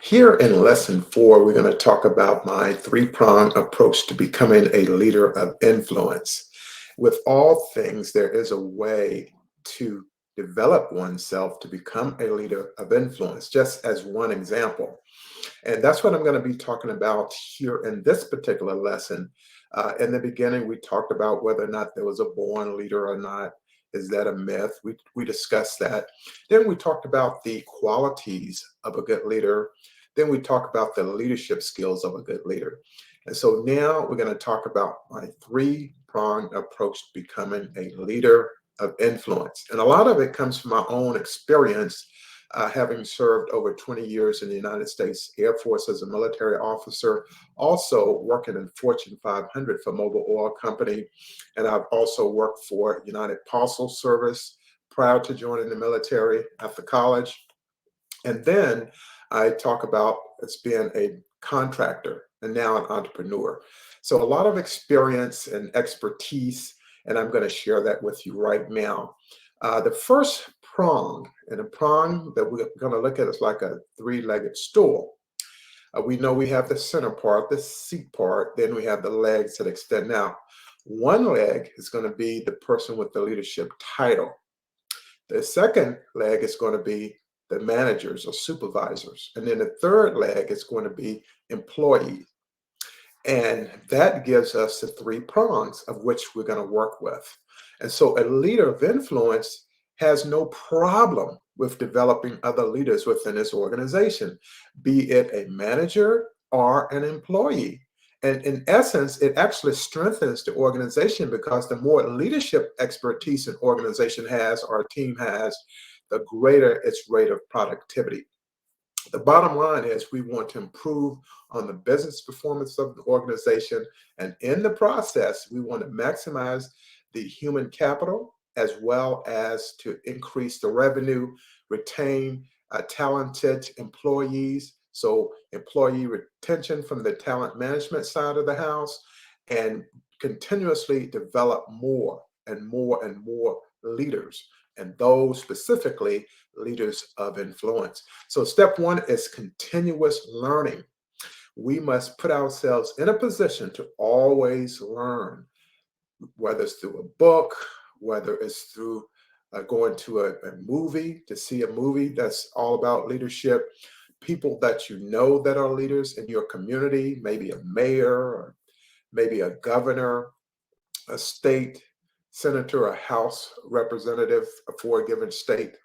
Here in lesson 4, we're going to talk about my three-pronged approach to becoming a leader of influence. With all things, there is a way to develop oneself to become a leader of influence, just as one example. And that's what I'm going to be talking about here in this particular lesson. In the beginning, we talked about whether or not there was a born leader or not. Is that a myth? We discussed that. Then we talked about the qualities of a good leader. Then we talked about the leadership skills of a good leader. And so now we're going to talk about my three-pronged approach to becoming a leader of influence. And a lot of it comes from my own experience, having served over 20 years in the United States Air Force as a military officer, also working in Fortune 500 for Mobil Oil Company. And I've also worked for United Parcel Service prior to joining the military after college. And then I talk about as being a contractor and now an entrepreneur. So a lot of experience and expertise, and I'm going to share that with you right now. The first prong, and a prong that we're going to look at is like a three-legged stool. We know we have the center part, the seat part, then we have the legs that extend out. One leg is going to be the person with the leadership title. The second leg is going to be the managers or supervisors. And then the third leg is going to be employees. And that gives us the three prongs of which we're going to work with. And so a leader of influence has no problem with developing other leaders within his organization, be it a manager or an employee. And in essence, it actually strengthens the organization because the more leadership expertise an organization has or a team has, the greater its rate of productivity. The bottom line is we want to improve on the business performance of the organization. And in the process, we want to maximize the human capital as well as to increase the revenue, retain talented employees. So employee retention from the talent management side of the house, and continuously develop more and more and more leaders, and those specifically leaders of influence. So step one is continuous learning. We must put ourselves in a position to always learn, whether it's through a book, whether it's through going to a movie, to see a movie that's all about leadership, people that you know that are leaders in your community, maybe a mayor, or maybe a governor, a state senator, a house representative for a given state.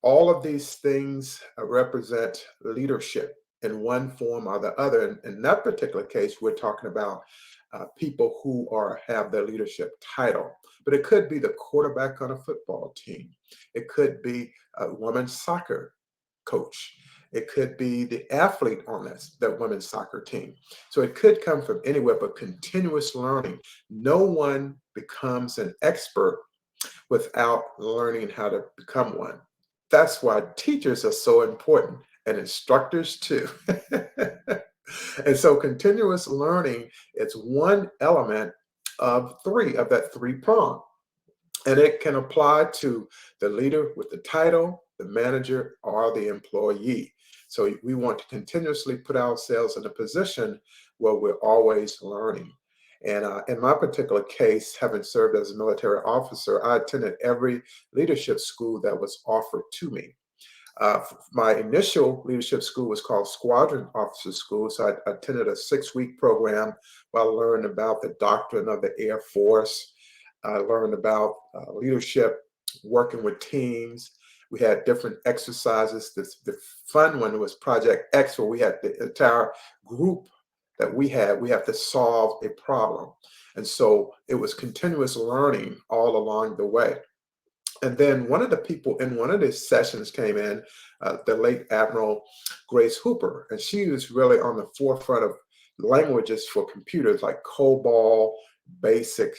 All of these things represent leadership in one form or the other. And in that particular case, we're talking about people who have their leadership title. But it could be the quarterback on a football team. It could be a women's soccer coach. It could be the athlete on that women's soccer team. So it could come from anywhere, but continuous learning. No one becomes an expert without learning how to become one. That's why teachers are so important, and instructors too. And so continuous learning is one element of that three prong. And it can apply to the leader with the title, the manager, or the employee. So we want to continuously put ourselves in a position where we're always learning. And in my particular case, having served as a military officer, I attended every leadership school that was offered to me. My initial leadership school was called Squadron Officer School. So I attended a 6-week program where I learned about the doctrine of the Air Force. I learned about leadership, working with teams. We had different exercises. The fun one was Project X, where we had the entire group that we have to solve a problem. And so it was continuous learning all along the way. And then one of the people in one of the sessions came in, the late Admiral Grace Hooper, and she was really on the forefront of languages for computers like COBOL, BASIC,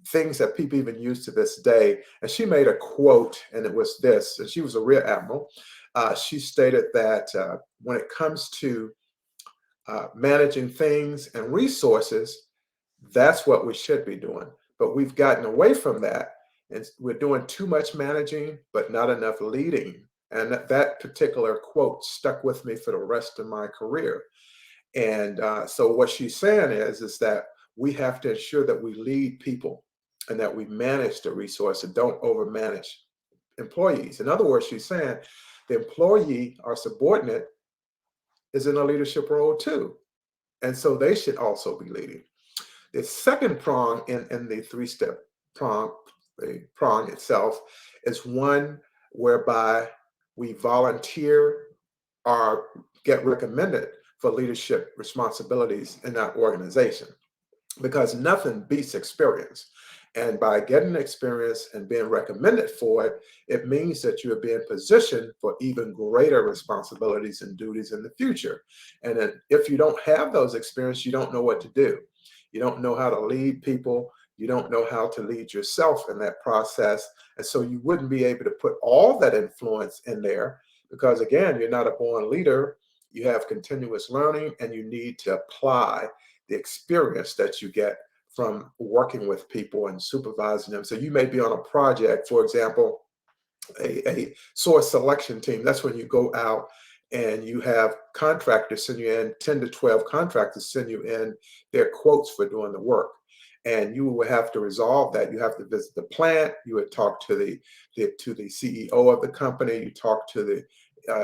things that people even use to this day. And she made a quote, and it was this, and she was a real admiral. She stated that when it comes to managing things and resources, that's what we should be doing. But we've gotten away from that, and we're doing too much managing, but not enough leading. And that particular quote stuck with me for the rest of my career. And so what she's saying is that we have to ensure that we lead people and that we manage the resource and don't overmanage employees. In other words, she's saying the employee, our subordinate, is in a leadership role too. And so they should also be leading. The second prong in the three-step prong, the prong itself, is one whereby we volunteer or get recommended for leadership responsibilities in that organization, because nothing beats experience. And by getting experience and being recommended for it, it means that you are being positioned for even greater responsibilities and duties in the future. And then if you don't have those experiences, you don't know what to do. You don't know how to lead people. You don't know how to lead yourself in that process. And so you wouldn't be able to put all that influence in there because, again, you're not a born leader. You have continuous learning and you need to apply the experience that you get from working with people and supervising them. So you may be on a project, for example, a source selection team. That's when you go out and you have contractors send you in, 10 to 12 contractors send you in their quotes for doing the work. And you will have to resolve that. You have to visit the plant. You would talk to the CEO of the company. You talk to the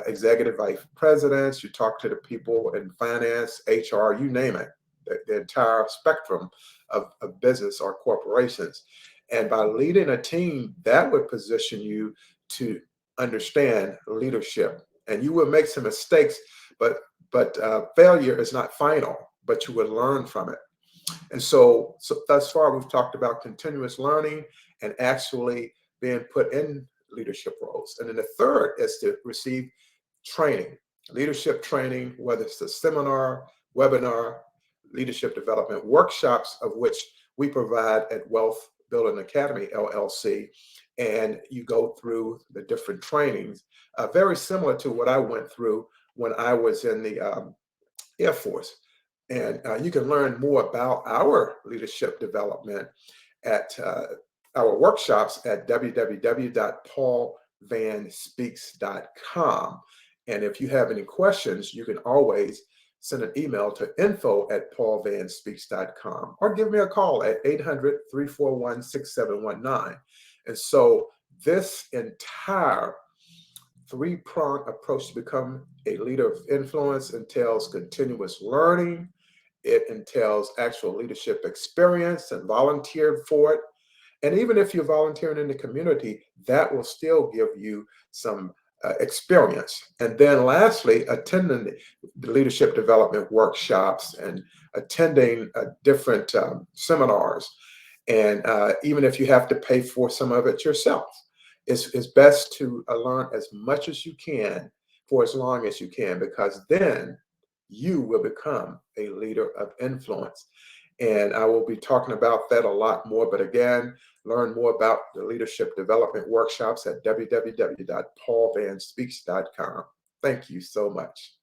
executive vice presidents. You talk to the people in finance, HR, you name it, the entire spectrum of business or corporations. And by leading a team, that would position you to understand leadership. And you will make some mistakes, but failure is not final, but you will learn from it. And so thus far, we've talked about continuous learning and actually being put in leadership roles. And then the third is to receive training, leadership training, whether it's a seminar, webinar, leadership development workshops, of which we provide at Wealth Building Academy, LLC. And you go through the different trainings, very similar to what I went through when I was in the Air Force. And you can learn more about our leadership development at our workshops at www.paulvanspeaks.com. And if you have any questions, you can always send an email to info@paulvanspeaks.com or give me a call at 800-341-6719. And so this entire three-pronged approach to become a leader of influence entails continuous learning. It entails actual leadership experience and volunteered for it. And even if you're volunteering in the community, that will still give you some experience. And then lastly, attending the leadership development workshops and attending different seminars. And even if you have to pay for some of it yourself, it's best to learn as much as you can for as long as you can, because then you will become a leader of influence. And I will be talking about that a lot more. But again, learn more about the leadership development workshops at www.paulvanspeaks.com. Thank you so much.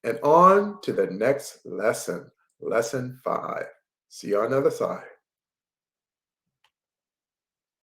And on to the next lesson, lesson 5. See you on the other side.